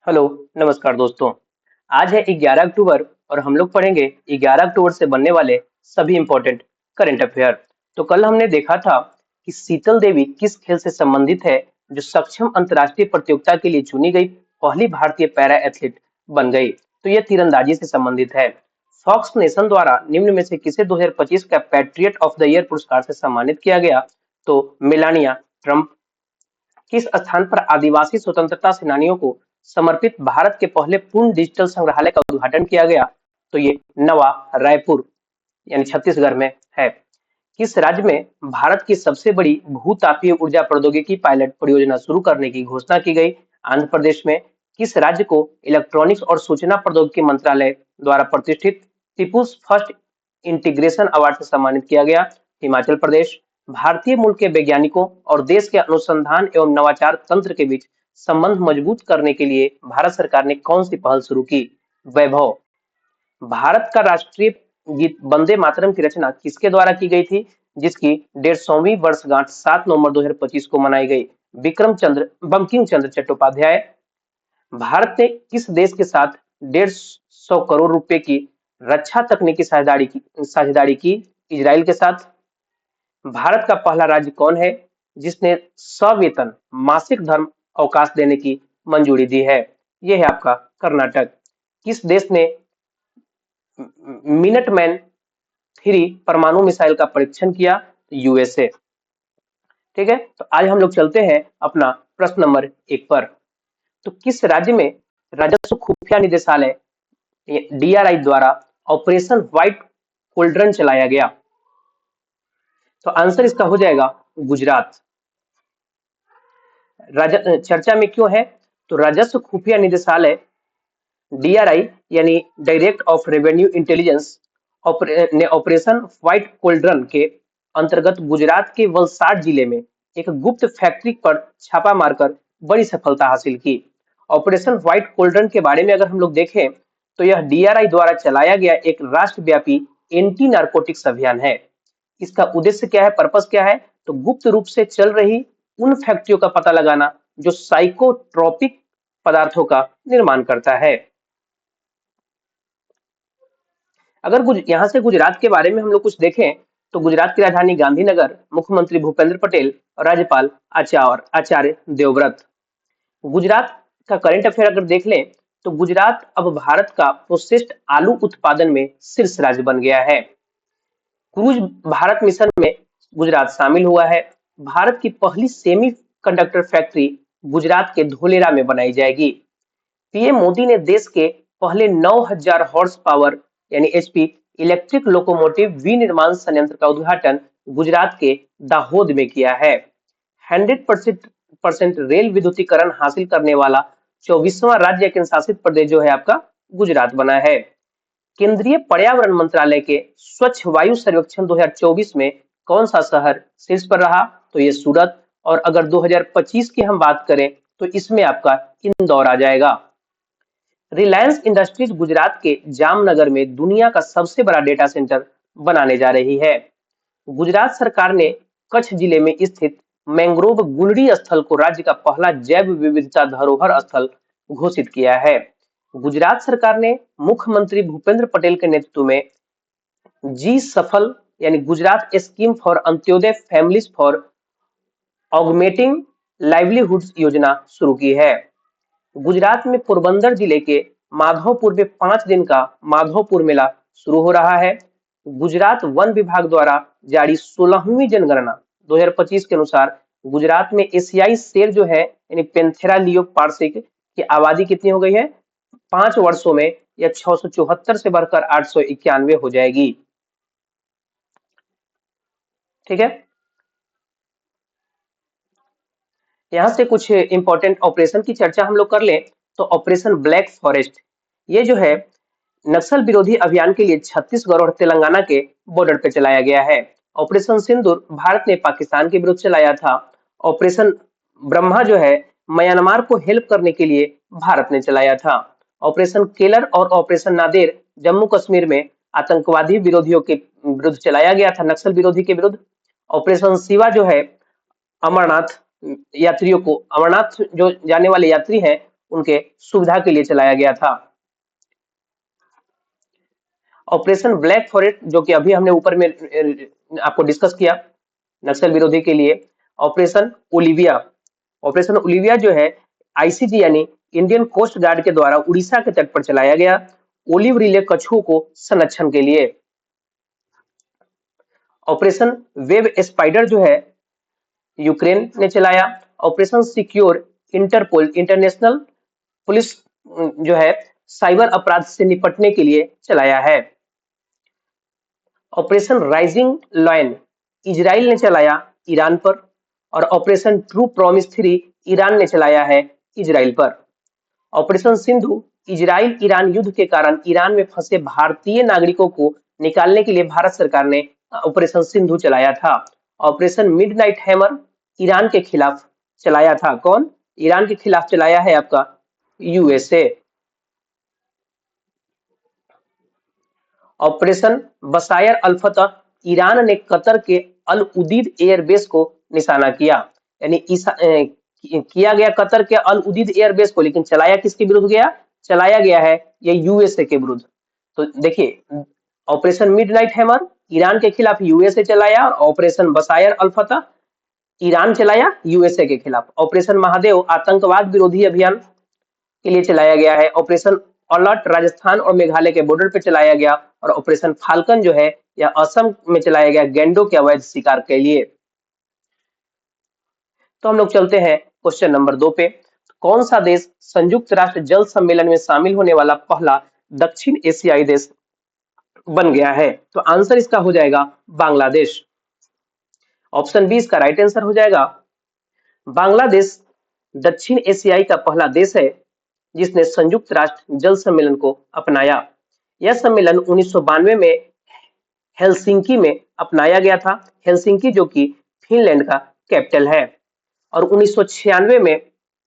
Hello, नमस्कार दोस्तों। आज है 11 अक्टूबर और हम लोग पढ़ेंगे 11 अक्टूबर से बनने वाले सभी इंपॉर्टेंट करंट अफेयर। तो कल हमने देखा था कि शीतल देवी किस खेल से संबंधित है जो सक्षम अंतर्राष्ट्रीय प्रतियोगिता के लिए चुनी गई पहली भारतीय पैरा एथलीट बन गई। तो यह तीरंदाजी से संबंधित है। फॉक्स नेशन द्वारा निम्न में से किसे 2025 का पैट्रियट ऑफ द ईयर पुरस्कार से सम्मानित किया गया? तो मेलानिया ट्रंप। किस स्थान पर आदिवासी स्वतंत्रता सेनानियों को समर्पित भारत के पहले पूर्ण डिजिटल संग्रहालय का उद्घाटन किया गया? तो ये नवा रायपुर यानी छत्तीसगढ़ में है। किस राज्य में भारत की सबसे बड़ी भूतापीय ऊर्जा प्रौद्योगिकी पायलट परियोजना शुरू करने की घोषणा की गई? आंध्र प्रदेश में। किस राज्य को इलेक्ट्रॉनिक्स और सूचना प्रौद्योगिकी मंत्रालय द्वारा प्रतिष्ठित पीपुल्स फर्स्ट इंटीग्रेशन अवार्ड से सम्मानित किया गया? हिमाचल प्रदेश। भारतीय मूल के वैज्ञानिकों और देश के अनुसंधान एवं नवाचार तंत्र के बीच संबंध मजबूत करने के लिए भारत सरकार ने कौन सी पहल शुरू की? वैभव। भारत का राष्ट्रीय गीत वंदे मातरम की रचना किसके द्वारा की गई थी, जिसकी 150वीं वर्षगांठ 7 नवंबर 2025 को मनाई गई? बंकिम चंद्र चट्टोपाध्याय। भारत ने किस देश के साथ 150 करोड़ रुपए की रक्षा तकनीकी साझेदारी की? इजराइल के साथ। भारत का पहला राज्य कौन है जिसने सवेतन मासिक धर्म अवकाश देने की मंजूरी दी है? यह है आपका कर्नाटक। किस देश ने मिनटमैन 3 परमाणु मिसाइल का परीक्षण किया? यूएसए। ठीक है, तो आज हम लोग चलते हैं अपना प्रश्न नंबर 1 पर। तो किस राज्य में राजस्व खुफिया निदेशालय डीआरआई द्वारा ऑपरेशन व्हाइट कोल्ड्रन चलाया गया? तो आंसर इसका हो जाएगा गुजरात। चर्चा में क्यों है? तो राजस्व खुफिया निदेशालय डीआरआई यानी डायरेक्ट ऑफ रेवेन्यू इंटेलिजेंस ने ऑपरेशन व्हाइट कोल्ड्रन के अंतर्गत गुजरात के वलसाड जिले में एक गुप्त फैक्ट्री पर छापा मारकर बड़ी सफलता हासिल की। ऑपरेशन व्हाइट कोल्ड्रन के बारे में अगर हम लोग देखें तो यह डीआरआई द्वारा चलाया गया एक राष्ट्रव्यापी एंटी नारकोटिक्स अभियान है। इसका उद्देश्य क्या है, पर्पस क्या है? तो गुप्त रूप से चल रही उन फैक्ट्रियों का पता लगाना जो साइकोट्रोपिक पदार्थों का निर्माण करता है। अगर यहाँ से गुजरात के बारे में हम लोग कुछ देखें तो गुजरात की राजधानी गांधीनगर, मुख्यमंत्री भूपेंद्र पटेल और राज्यपाल आचार्य देवव्रत। गुजरात का करंट अफेयर अगर देख लें तो गुजरात अब भारत का प्रोसेस्ड आलू उत्पादन में शीर्ष राज्य बन गया है। क्रूज भारत मिशन में गुजरात शामिल हुआ है। भारत की पहली सेमी कंडक्टर फैक्ट्री गुजरात के धोलेरा में बनाई जाएगी। पीएम मोदी ने देश के पहले 9000 हॉर्स पावर यानी एचपी इलेक्ट्रिक लोकोमोटिव विनिर्माण संयंत्र का उद्घाटन गुजरात के दाहोद में किया है। 100% रेल विद्युतीकरण हासिल करने वाला 24वां राज्य केंद्र शासित प्रदेश जो है आपका गुजरात बना है। केंद्रीय पर्यावरण मंत्रालय के स्वच्छ वायु सर्वेक्षण 2024 में कौन सा शहर शीर्ष पर रहा? तो ये सूरत। और अगर 2025 की हम बात करें तो इसमें आपका इंदौर आ जाएगा। रिलायंस इंडस्ट्रीज गुजरात के जामनगर में दुनिया का सबसे बड़ा डेटा सेंटर बनाने जा रही है। गुजरात सरकार ने कच्छ जिले में स्थित मैंग्रोव गुलड़ी स्थल को राज्य का पहला जैव विविधता धरोहर स्थल घोषित किया है। गुजरात सरकार ने मुख्यमंत्री भूपेंद्र पटेल के नेतृत्व में जी सफल यानी Gujarat scheme for Antyodaya families for augmenting livelihoods योजना शुरू की है। गुजरात में पोरबंदर जिले के माधवपुर में 5 दिन का माधवपुर मेला शुरू हो रहा है। गुजरात वन विभाग द्वारा जारी 16वीं जनगणना 2025 के अनुसार गुजरात में एशियाई शेर जो है यानी पेंथेरा लियोपार्सिक की आबादी कितनी हो गई है? 5 वर्षों में यह 674 से बढ़कर 891 हो जाएगी। ठीक है, यहां से कुछ इंपॉर्टेंट ऑपरेशन की चर्चा हम लोग कर लें तो ऑपरेशन ब्लैक फॉरेस्ट ये जो है नक्सल विरोधी अभियान के लिए छत्तीसगढ़ और तेलंगाना के बॉर्डर पे चलाया गया है। ऑपरेशन सिंदूर भारत ने पाकिस्तान के विरुद्ध चलाया था। ऑपरेशन ब्रह्मा जो है म्यांमार को हेल्प करने के लिए भारत ने चलाया था। ऑपरेशन केलर और ऑपरेशन नादेर जम्मू कश्मीर में आतंकवादी विरोधियों के विरुद्ध चलाया गया था, नक्सल विरोधी के विरुद्ध। ऑपरेशन शिवा जो है अमरनाथ यात्रियों को, अमरनाथ जो जाने वाले यात्री हैं उनके सुविधा के लिए चलाया गया था। ऑपरेशन ब्लैक फॉरेस्ट, जो कि अभी हमने ऊपर में आपको डिस्कस किया, नक्सल विरोधी के लिए। ऑपरेशन ओलिविया, ऑपरेशन ओलिविया जो है आईसीजी यानी इंडियन कोस्ट गार्ड के द्वारा उड़ीसा के तट पर चलाया गया, ओलिव रिले कछुओं को संरक्षण के लिए। ऑपरेशन वेब स्पाइडर जो है यूक्रेन ने चलाया। Operation secure Interpol, international police जो है साइबर अपराध से निपटने के लिए चलाया है। ऑपरेशन राइजिंग लायन इजराइल ने चलाया ईरान पर, और ऑपरेशन ट्रू प्रॉमिस 3 ईरान ने चलाया है इजराइल पर। ऑपरेशन सिंधु इजराइल ईरान युद्ध के कारण ईरान में फंसे भारतीय नागरिकों को निकालने के लिए भारत सरकार ने ऑपरेशन सिंधु चलाया था। ऑपरेशन मिडनाइट हैमर ईरान के खिलाफ चलाया था। कौन? ईरान के खिलाफ चलाया है आपका यूएसए। ऑपरेशन बसायर अल फतह ईरान ने कतर के अल उदीद एयरबेस को निशाना किया, यानी किया गया कतर के अल उदीद एयरबेस को, लेकिन चलाया किसके विरुद्ध गया? चलाया गया है ये यूएसए के विरुद्ध। तो देखिए, ऑपरेशन मिडनाइट हैमर ईरान के खिलाफ यूएसए चलाया, और ऑपरेशन बसायर अल फतह ईरान चलाया यूएसए के खिलाफ। ऑपरेशन महादेव आतंकवाद विरोधी अभियान के लिए चलाया गया है। ऑपरेशन अलर्ट राजस्थान और मेघालय के बॉर्डर पर चलाया गया, और ऑपरेशन फाल्कन जो है यह असम में चलाया गया गेंडों के अवैध शिकार के लिए। तो हम लोग चलते हैं क्वेश्चन नंबर 2 पे। कौन सा देश संयुक्त राष्ट्र जल सम्मेलन में शामिल होने वाला पहला दक्षिण एशियाई देश बन गया है? तो आंसर इसका हो जाएगा बांग्लादेश। ऑप्शन बी इसका राइट आंसर हो जाएगा। बांग्लादेश दक्षिण एशियाई का पहला देश है जिसने संयुक्त राष्ट्र जल सम्मेलन को अपनाया। यह सम्मेलन 1992 में हेलसिंकी में अपनाया गया था। हेलसिंकी जो कि फिनलैंड का कैपिटल है, और 1996 में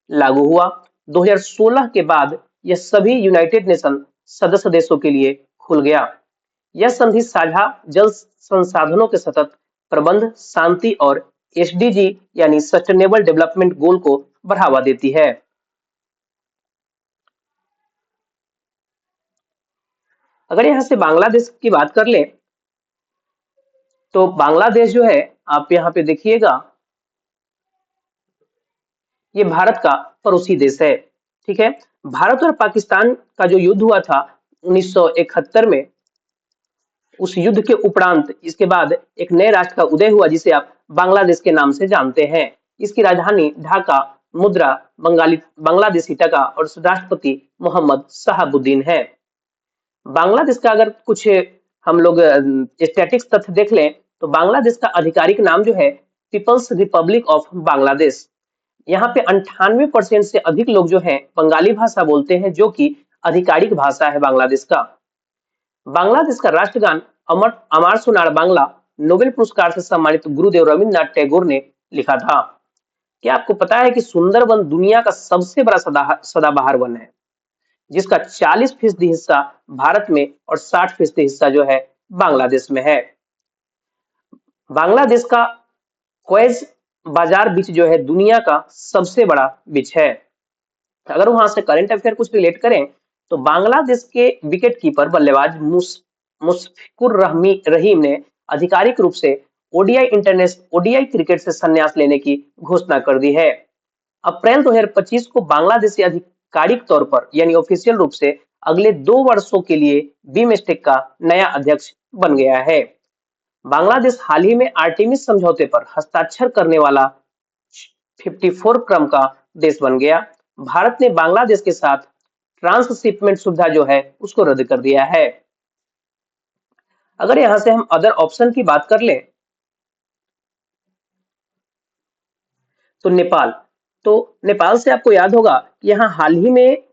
लागू हुआ। 2016 के बाद यह सभी यूनाइटेड नेशन सदस्य देशों के लिए खुल गया। यह संधि साझा जल संसाधनों के सतत प्रबंध, शांति और एसडीजी यानी सस्टेनेबल डेवलपमेंट गोल को बढ़ावा देती है। अगर यहां से बांग्लादेश की बात कर ले, तो बांग्लादेश जो है आप यहाँ पे देखिएगा, ये भारत का पड़ोसी देश है। ठीक है, भारत और पाकिस्तान का जो युद्ध हुआ था 1971 में, उस युद्ध के उपरांत इसके बाद एक नए राष्ट्र का उदय हुआ जिसे आप बांग्लादेश के नाम से जानते हैं। इसकी राजधानी ढाका, मुद्रा बांग्लादेशी टका, और राष्ट्रपति मोहम्मद शहाबुद्दीन है। बांग्लादेश का अगर कुछ हम लोग स्टैटिक्स तथ्य देख लें, तो बांग्लादेश का आधिकारिक नाम जो है पीपल्स रिपब्लिक ऑफ बांग्लादेश। यहाँ पे 98% से अधिक लोग जो हैं बंगाली भाषा बोलते हैं, जो कि आधिकारिक भाषा है बांग्लादेश का। बांग्लादेश का राष्ट्रगान अमर अमार सुनार बांग्ला नोबेल पुरस्कार से सम्मानित गुरुदेव रविंद्रनाथ टैगोर ने लिखा था। क्या आपको पता है कि सुंदरबन दुनिया का सबसे बड़ा सदाबहार वन है, जिसका 40% हिस्सा भारत में और 60% हिस्सा जो है बांग्लादेश में है। बांग्लादेश का क्वेज बाजार बीच जो है दुनिया का सबसे बड़ा बीच है। अगर वहां से करंट अफेयर कुछ रिलेट करें, तो बांग्लादेश के विकेट कीपर बल्लेबाज मुशफिकुर रहीम ने आधिकारिक रूप से ओडीआई क्रिकेट से संन्यास लेने की घोषणा कर दी है। अप्रैल 2025 को बांग्लादेश आधिकारिक तौर पर यानी ऑफिशियल रूप से अगले 2 वर्षों के लिए बीमस्टेक का नया अध्यक्ष बन गया है। बांग्लादेश हाल ही में आर्टेमिस समझौते पर हस्ताक्षर करने वाला 54 क्रम का देश बन गया। भारत ने बांग्लादेश के साथ ट्रांसशिपमेंट सुविधा जो है उसको रद्द कर दिया है। अगर यहां से हम अदर ऑप्शन की बात कर ले, तो नेपाल से आपको याद होगा कि यहाँ हाल ही में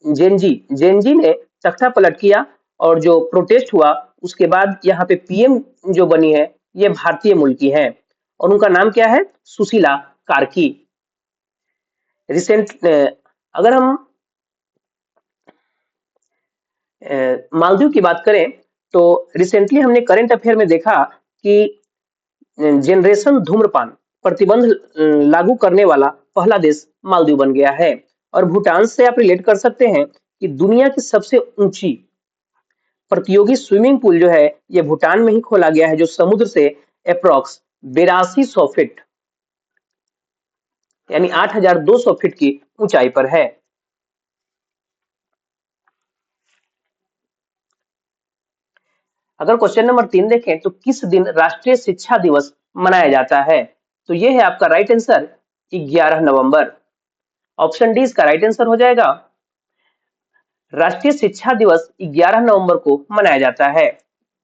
जेनजी ने तख्ता पलट किया, और जो प्रोटेस्ट हुआ उसके बाद यहाँ पे पीएम जो बनी है ये भारतीय मूल की है, और उनका नाम क्या है? सुशीला कार्की। रिसेंट अगर हम मालदीव की बात करें, तो रिसेंटली हमने करंट अफेयर में देखा कि जनरेशन धूम्रपान प्रतिबंध लागू करने वाला पहला देश मालदीव बन गया है। और भूटान से आप रिलेट कर सकते हैं कि दुनिया की सबसे ऊंची प्रतियोगी स्विमिंग पूल जो है ये भूटान में ही खोला गया है, जो समुद्र से अप्रॉक्स 8200 फीट यानी 8200 फीट की ऊंचाई पर है। अगर क्वेश्चन नंबर 3 देखें तो किस दिन राष्ट्रीय शिक्षा दिवस मनाया जाता है? तो ये है आपका राइट आंसर 11 नवंबर। ऑप्शन डी इसका राइट आंसर हो जाएगा। राष्ट्रीय शिक्षा दिवस 11 नवंबर को मनाया जाता है।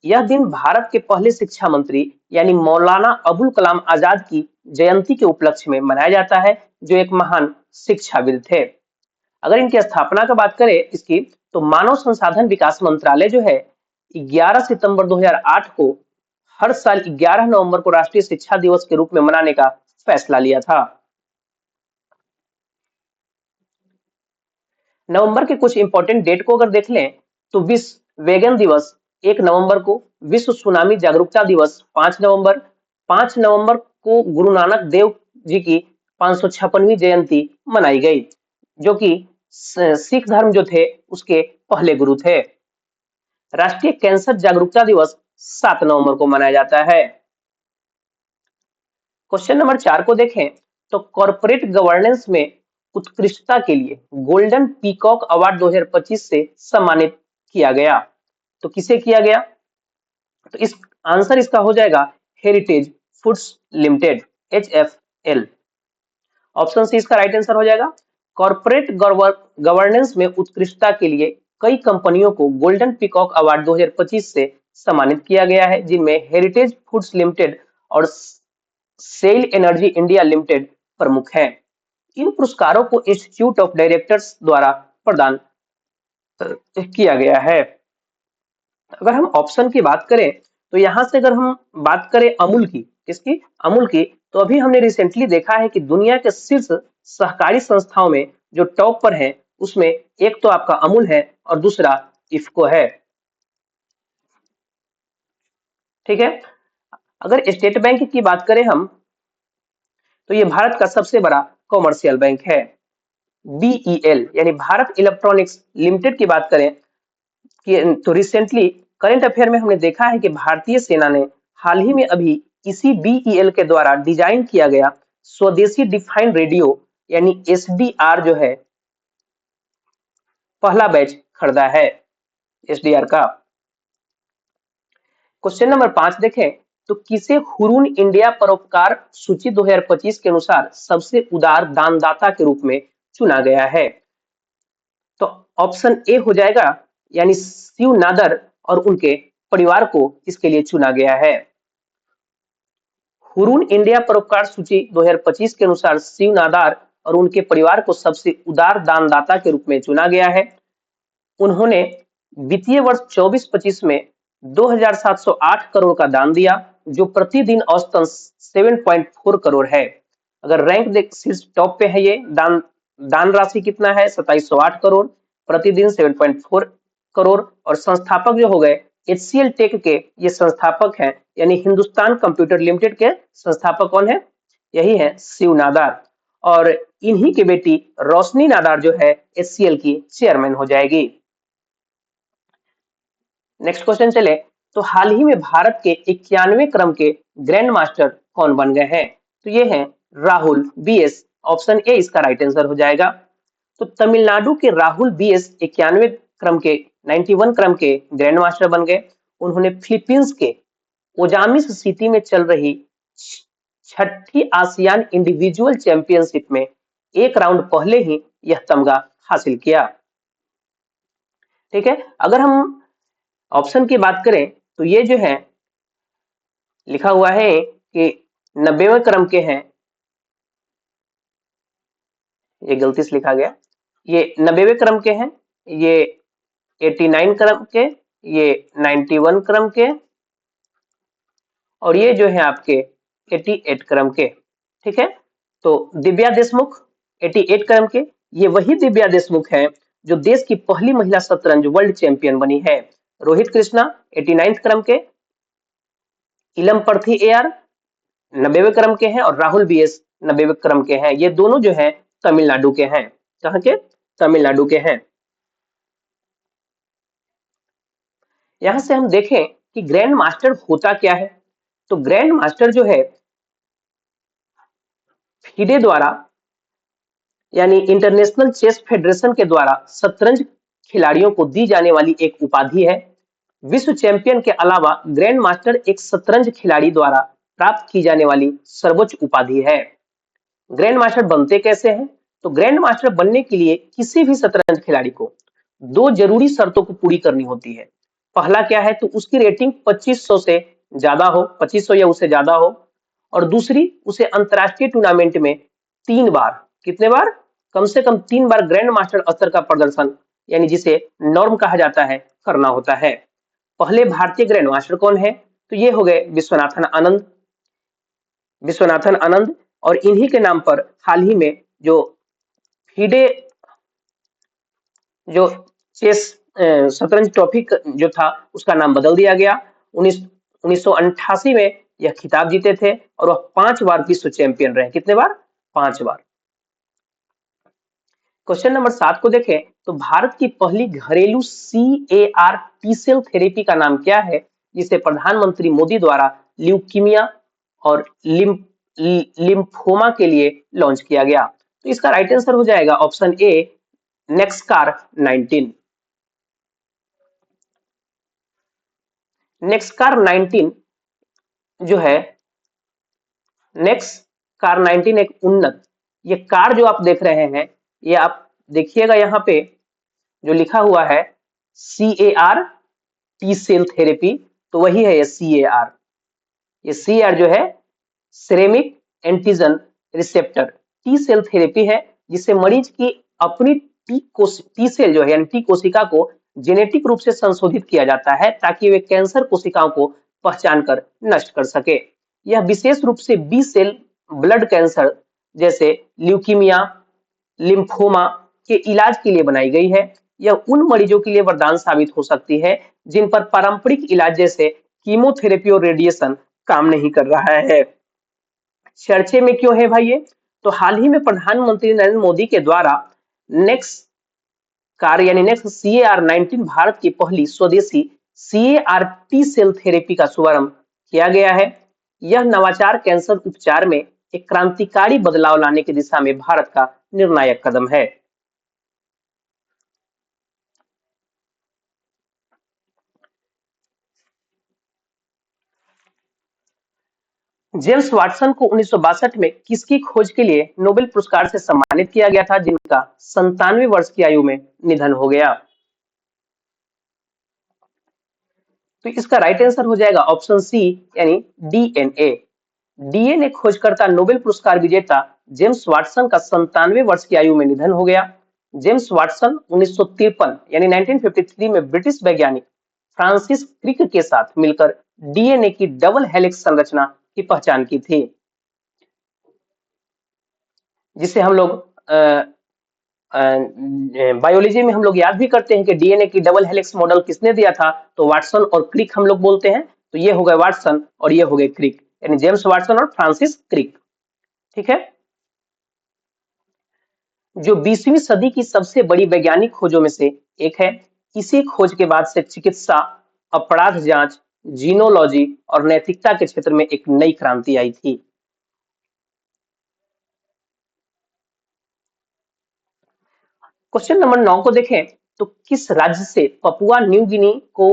यह दिन भारत के पहले शिक्षा मंत्री यानी मौलाना अबुल कलाम आजाद की जयंती के उपलक्ष्य में मनाया जाता है, जो एक महान शिक्षाविद थे। अगर इनकी स्थापना का बात करें इसकी, तो मानव संसाधन विकास मंत्रालय जो है 11 सितंबर 2008 को हर साल 11 नवंबर को राष्ट्रीय शिक्षा दिवस के रूप में मनाने का फैसला लिया था। नवंबर के कुछ इंपॉर्टेंट डेट को अगर देख लें तो विश्व वेगन दिवस 1 नवंबर को, विश्व सुनामी जागरूकता दिवस 5 नवंबर, 5 नवंबर को गुरु नानक देव जी की 556वीं जयंती मनाई गई, जो कि सिख धर्म जो थे उसके पहले गुरु थे। राष्ट्रीय कैंसर जागरूकता दिवस 7 नवंबर को मनाया जाता है। क्वेश्चन नंबर 4 को देखें तो कॉर्पोरेट गवर्नेंस में उत्कृष्टता के लिए गोल्डन पीकॉक अवार्ड 2025 से सम्मानित किया गया। तो किसे किया गया? तो इस आंसर इसका हो जाएगा heritage foods limited, HFL। Option C इसका राइट आंसर हो जाएगा। कॉर्पोरेट गवर्नेंस में उत्कृष्टता के लिए कई कंपनियों को गोल्डन पीकॉक अवार्ड 2025 से सम्मानित किया गया है, जिनमें हेरिटेज फूड्स लिमिटेड और सेल एनर्जी इंडिया लिमिटेड प्रमुख हैं। इन पुरस्कारों को इंस्टीट्यूट ऑफ डायरेक्टर्स द्वारा प्रदान किया गया है। अगर हम ऑप्शन की बात करें तो यहाँ से अगर हम बात करें अमूल की, किसकी? अमूल की, तो अभी हमने रिसेंटली देखा है कि दुनिया के शीर्ष सहकारी संस्थाओं में जो टॉप पर है उसमें एक तो आपका अमूल है और दूसरा इफ्को है। ठीक है। अगर स्टेट बैंक की बात करें हम, तो ये भारत का सबसे बड़ा कॉमर्शियल बैंक है। BEL यानी भारत इलेक्ट्रॉनिक्स लिमिटेड की बात करें कि तो रिसेंटली करंट अफेयर में हमने देखा है कि भारतीय सेना ने हाल ही में अभी इसी BEL के द्वारा डिजाइन किया गया स्वदेशी डिफाइंड रेडियो यानी SDR जो है पहला बैच खरीदा है, SDR का। क्वेश्चन नंबर 5 देखें तो किसे हुरून इंडिया परोपकार सूची 2025 के अनुसार सबसे उदार दानदाता के रूप में चुना गया है? तो ऑप्शन ए हो जाएगा, यानी शिव नादर और उनके परिवार को इसके लिए चुना गया है। हुरून इंडिया परोपकार सूची 2025 के अनुसार शिव नादर और उनके परिवार को सबसे उदार दानदाता के रूप में चुना गया है। उन्होंने वित्तीय वर्ष 24-25 में 2708 करोड़ का दान दिया, जो प्रतिदिन औसतन 7.4 करोड़ है। अगर रैंक देख शीर्ष टॉप पे है, ये दान राशि कितना है? 2708 करोड़, प्रतिदिन 7.4 करोड़। और संस्थापक जो हो गए HCL टेक के ये संस्थापक हैं, यानी हिंदुस्तान कंप्यूटर लिमिटेड के संस्थापक कौन है? यही है शिव नादर। और इन्हीं की बेटी रोशनी नादर जो है HCL की चेयरमैन हो जाएगी। नेक्स्ट क्वेश्चन चले तो हाल ही में भारत के 91वें क्रम के ग्रैंड मास्टर कौन बन गए हैं? तो ये हैं राहुल BS। ऑप्शन ए इसका राइट आंसर हो जाएगा। तो तमिलनाडु के राहुल BS 91वें क्रम के 91 क्रम के ग्रैंड मास्टर बन गए। उन्होंने फिलीपींस के ओजामिस सिटी में चल रही छठी आसियान इंडिविजुअल चैंपियनशिप में एक राउंड पहले ही यह तमगा हासिल किया। ठीक है। अगर हम ऑप्शन की बात करें तो ये जो है लिखा हुआ है कि 90वें क्रम के हैं, ये गलती से लिखा गया, ये 90वें क्रम के हैं, ये 89 क्रम के, ये 91 क्रम के और ये जो है आपके 88 क्रम के। ठीक है। तो दिव्या देशमुख 88 क्रम के, ये वही दिव्या देशमुख है जो देश की पहली महिला शतरंज वर्ल्ड चैंपियन बनी है। रोहित कृष्णा 89 क्रम के, इलम पर्थी AR 90वें क्रम के हैं और राहुल BS 90वें क्रम के हैं। ये दोनों जो हैं तमिलनाडु के हैं। कहाँ के? तमिलनाडु के हैं। यहाँ से हम देखें कि ग्रैंड मास्टर होता क्या है। तो ग्रैंड मास्टर जो है FIDE द्वारा यानी इंटरनेशनल चेस फेडरेशन के द्वारा शतरंज खिलाड़ियों को दी जाने वाली एक उपाधि है। विश्व चैंपियन के अलावा ग्रैंड मास्टर एक शतरंज खिलाड़ी द्वारा प्राप्त की जाने वाली सर्वोच्च उपाधि है। ग्रैंड मास्टर बनते कैसे हैं? तो ग्रैंड मास्टर बनने के लिए किसी भी शतरंज खिलाड़ी को दो जरूरी शर्तों को पूरी करनी होती है। पहला क्या है? तो उसकी रेटिंग 2500 से ज्यादा हो, 2500 या उससे ज्यादा हो। और दूसरी, उसे अंतरराष्ट्रीय टूर्नामेंट में 3 बार, कितने बार? कम से कम 3 बार ग्रैंड मास्टर स्तर का प्रदर्शन यानी जिसे नॉर्म कहा जाता है, करना होता है। पहले भारतीय ग्रैंड मास्टर कौन है? तो ये हो गए विश्वनाथन आनंद। विश्वनाथन आनंद, और इन्हीं के नाम पर हाल ही में जो FIDE जो चेस शतरंज ट्रॉफी जो था उसका नाम बदल दिया गया। 1988 में यह खिताब जीते थे और वह 5 बार विश्व चैंपियन रहे। कितने बार? 5 बार। क्वेश्चन नंबर 7 को देखें तो भारत की पहली घरेलू CAR टी सेल थेरेपी का नाम क्या है, जिसे प्रधानमंत्री मोदी द्वारा ल्यूकीमिया और लिम्फोमा के लिए लॉन्च किया गया? तो इसका राइट आंसर हो जाएगा ऑप्शन ए, नेक्सकार 19। नेक्सकार 19 जो है, नेक्सकार 19 एक उन्नत, ये कार जो आप देख रहे हैं, ये आप देखिएगा यहाँ पे जो लिखा हुआ है CAR टी सेल थेरेपी, तो वही है ये CAR। ये CAR जो है ceramic antigen receptor T cell therapy है, जिससे मरीज की अपनी टी सेल जो है यानी टी कोशिका को जेनेटिक रूप से संशोधित किया जाता है ताकि वे कैंसर कोशिकाओं को पहचान कर नष्ट कर सके। यह विशेष रूप से बी सेल ब्लड कैंसर जैसे ल्यूकीमिया, लिम्फोमा के इलाज के लिए बनाई गई है। यह उन मरीजों के लिए वरदान साबित हो सकती है जिन पर पारंपरिक इलाज जैसे कीमोथेरेपी और रेडिएशन काम नहीं कर रहा है। चर्चे में क्यों है भाई ये? तो हाल ही में प्रधानमंत्री नरेंद्र मोदी के द्वारा नेक्स्ट कार यानी नेक्स्ट CAR 19 भारत की पहली स्वदेशी CAR टी सेल थेरेपी का शुभारंभ किया गया है। यह नवाचार कैंसर उपचार में एक क्रांतिकारी बदलाव लाने की दिशा में भारत का निर्णायक कदम है। जेम्स वाटसन को 1962 में किसकी खोज के लिए नोबेल पुरस्कार से सम्मानित किया गया था, जिनका 97 वर्ष की आयु में निधन हो गया? तो इसका राइट आंसर हो जाएगा ऑप्शन सी यानी DNA। DNA खोजकर्ता नोबेल पुरस्कार विजेता जेम्स वाटसन का 97 वर्ष की आयु में निधन हो गया। जेम्स वाटसन 1953 यानी 1953 में ब्रिटिश वैज्ञानिक फ्रांसिस क्रिक के साथ मिलकर DNA की डबल हेलिक्स संरचना की पहचान की थी, जिसे हम लोग बायोलॉजी में हम लोग याद भी करते हैं कि DNA की डबल हेलिक्स मॉडल किसने दिया था? तो वाटसन और क्रिक हम लोग बोलते हैं। तो ये हो गए वाटसन और ये हो गए क्रिक, यानी जेम्स वाटसन और फ्रांसिस क्रिक। ठीक है। जो 20वीं सदी की सबसे बड़ी वैज्ञानिक खोजों में से एक है। इसी खोज के बाद से चिकित्सा, अपराध जांच, जीनोलॉजी और नैतिकता के क्षेत्र में एक नई क्रांति आई थी। क्वेश्चन नंबर 9 को देखें तो किस राज्य से पपुआ न्यू गिनी को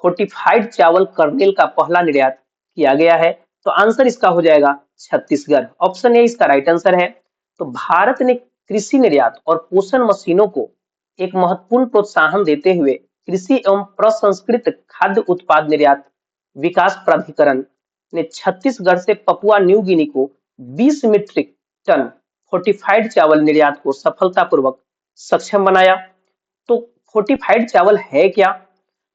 फोर्टिफाइड चावल कर्नेल का पहला निर्यात किया गया है? तो आंसर इसका हो जाएगा छत्तीसगढ़। ऑप्शन ए इसका राइट आंसर है। तो भारत ने कृषि निर्यात और पोषण मशीनों को एक महत्वपूर्ण प्रोत्साहन देते हुए कृषि एवं प्रसंस्कृत खाद्य उत्पाद निर्यात विकास प्राधिकरण ने छत्तीसगढ़ से पपुआ न्यू गिनी को 20 मीट्रिक टन फोर्टिफाइड चावल निर्यात को सफलतापूर्वक सक्षम बनाया। तो फोर्टिफाइड चावल है क्या?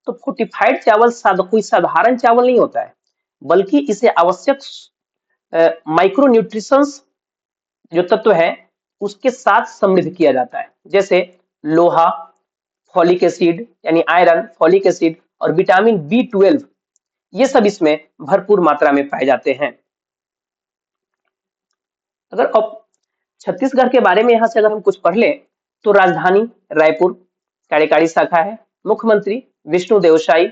तो फोर्टिफाइड चावल कोई साधारण चावल नहीं होता है, बल्कि इसे आवश्यक माइक्रो न्यूट्रिशंस जो तत्व है उसके साथ समृद्ध किया जाता है, जैसे लोहा, फॉलिक एसिड यानी आयरन, फॉलिक एसिड और विटामिन B12, ये सब इसमें भरपूर मात्रा में पाए जाते हैं। अगर अब छत्तीसगढ़ के बारे में यहाँ से अगर हम कुछ पढ़ लें तो राजधानी रायपुर, कार्यकारी शाखा है, मुख्यमंत्री विष्णुदेव साई,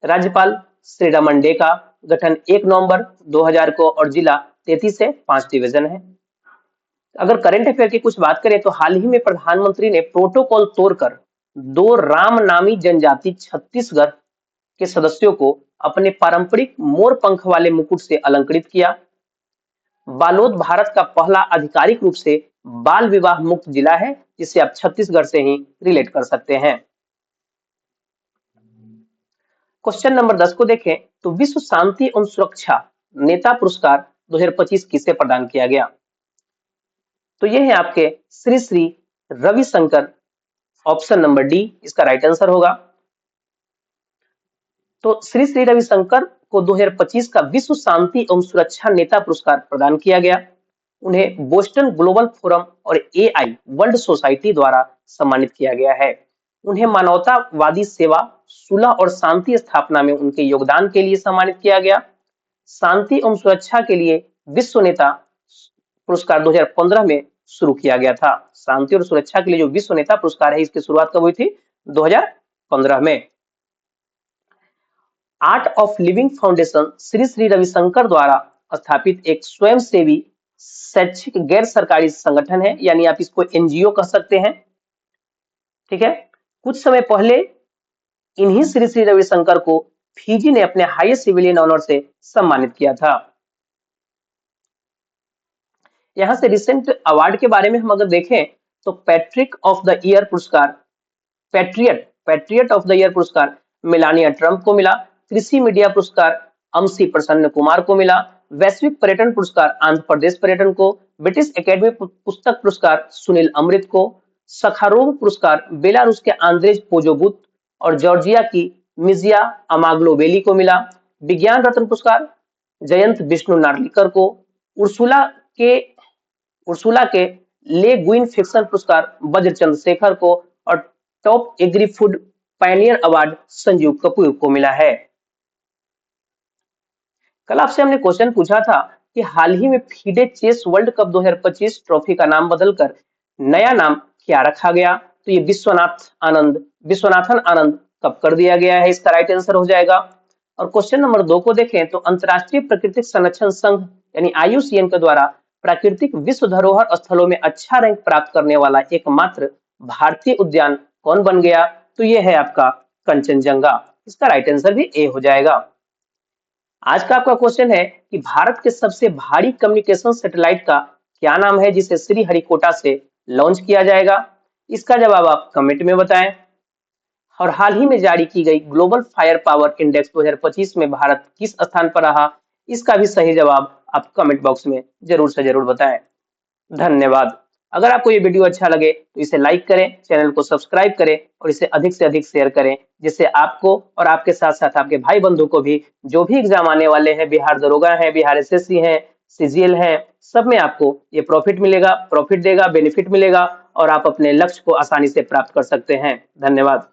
राज्यपाल श्री रमन डे का, गठन 1 नवंबर 2000 को और जिला 33 से 5 डिवीजन है। अगर करंट अफेयर की कुछ बात करें तो हाल ही में प्रधानमंत्री ने प्रोटोकॉल तोड़कर 2 राम नामी जनजाति छत्तीसगढ़ के सदस्यों को अपने पारंपरिक मोर पंख वाले मुकुट से अलंकृत किया। बालोद भारत का पहला आधिकारिक रूप से बाल विवाह मुक्त जिला है, जिसे आप छत्तीसगढ़ से ही रिलेट कर सकते हैं। क्वेश्चन नंबर 10 को देखें तो विश्व शांति एवं सुरक्षा नेता पुरस्कार 2025 किसे प्रदान किया गया? तो ये है आपके Shri Shri Ravishankar, option number D इसका राइट आंसर होगा। तो श्री श्री रविशंकर को 2025 का विश्व शांति एवं सुरक्षा नेता पुरस्कार प्रदान किया गया। उन्हें बोस्टन ग्लोबल फोरम और एआई वर्ल्ड सोसाइटी द्वारा सम्मानित किया गया है। उन्हें मानवतावादी सेवा, सुलह और शांति स्थापना में उनके योगदान के लिए सम्मानित किया गया। शांति एवं सुरक्षा के लिए विश्व नेता पुरस्कार 2015 में शुरू किया गया था। शांति और सुरक्षा के लिए जो विश्व नेता पुरस्कार है, इसकी शुरुआत कब हुई थी? 2015 में। Art of living foundation Shri Shri Ravishankar द्वारा स्थापित एक स्वयंसेवी शैक्षिक गैर सरकारी संगठन है, यानी आप इसको एनजीओ कह सकते हैं। ठीक है, कुछ समय पहले इन्हीं श्री श्री रविशंकर को फिजी ने अपने हाईएस्ट सिविलियन ऑनर से सम्मानित किया था। यहां से रिसेंट अवार्ड के बारे में हम अगर देखें तो पैट्रियट ऑफ द ईयर पुरस्कार मेलानिया ट्रंप को मिला। कृषि मीडिया पुरस्कार अमसी प्रसन्न कुमार को मिला। वैश्विक पर्यटन पुरस्कार आंध्र प्रदेश पर्यटन को। ब्रिटिश एकेडमी पुस्तक पुरस्कार सुनील अमृत को। सखारोव पुरस्कार बेलारूस के आंद्रेज पोजोबुत और जॉर्जिया की मिजिया अमाग्लोवेली को मिला। विज्ञान रत्न पुरस्कार जयंत विष्णु नार्लिकर को। उर्सुला के ले गुइन फिक्शन पुरस्कार वज्रचंद शेखर को और top agri food Pioneer award Sanjeev Kapoor को मिला है। कल आपसे हमने क्वेश्चन पूछा था कि हाल ही में FIDE chess world cup 2025 trophy का नाम बदलकर नया नाम क्या रखा गया? तो ये विश्वनाथन आनंद कब कर दिया गया है? इसका राइट आंसर हो जाएगा। और क्वेश्चन नंबर 2 को देखें तो अंतरराष्ट्रीय प्राकृतिक संरक्षण संघ यानी IUCN के द्वारा प्राकृतिक विश्व धरोहर स्थलों में अच्छा रैंक प्राप्त करने वाला एकमात्र भारतीय उद्यान कौन बन गया? तो ये है आपका कंचनजंगा। इसका राइट आंसर भी ए हो जाएगा। आज का आपका क्वेश्चन है कि भारत के सबसे भारी कम्युनिकेशन सैटेलाइट का क्या नाम है, जिसे श्रीहरिकोटा से लॉन्च किया जाएगा? इसका जवाब आप कमेंट में बताएं। और हाल ही में जारी की गई ग्लोबल फायर पावर इंडेक्स 2025 में भारत किस स्थान पर रहा? इसका भी सही जवाब आप कमेंट बॉक्स में जरूर से जरूर बताएं। धन्यवाद। अगर आपको ये वीडियो अच्छा लगे तो इसे लाइक करें, चैनल को सब्सक्राइब करें और इसे अधिक से अधिक शेयर करें, जिससे आपको और आपके साथ साथ आपके भाई बंधु को भी जो भी एग्जाम आने वाले हैं, बिहार दरोगा है, बिहार SSC है, CGL है, सब में आपको ये प्रॉफिट देगा, बेनिफिट मिलेगा और आप अपने लक्ष्य को आसानी से प्राप्त कर सकते हैं। धन्यवाद।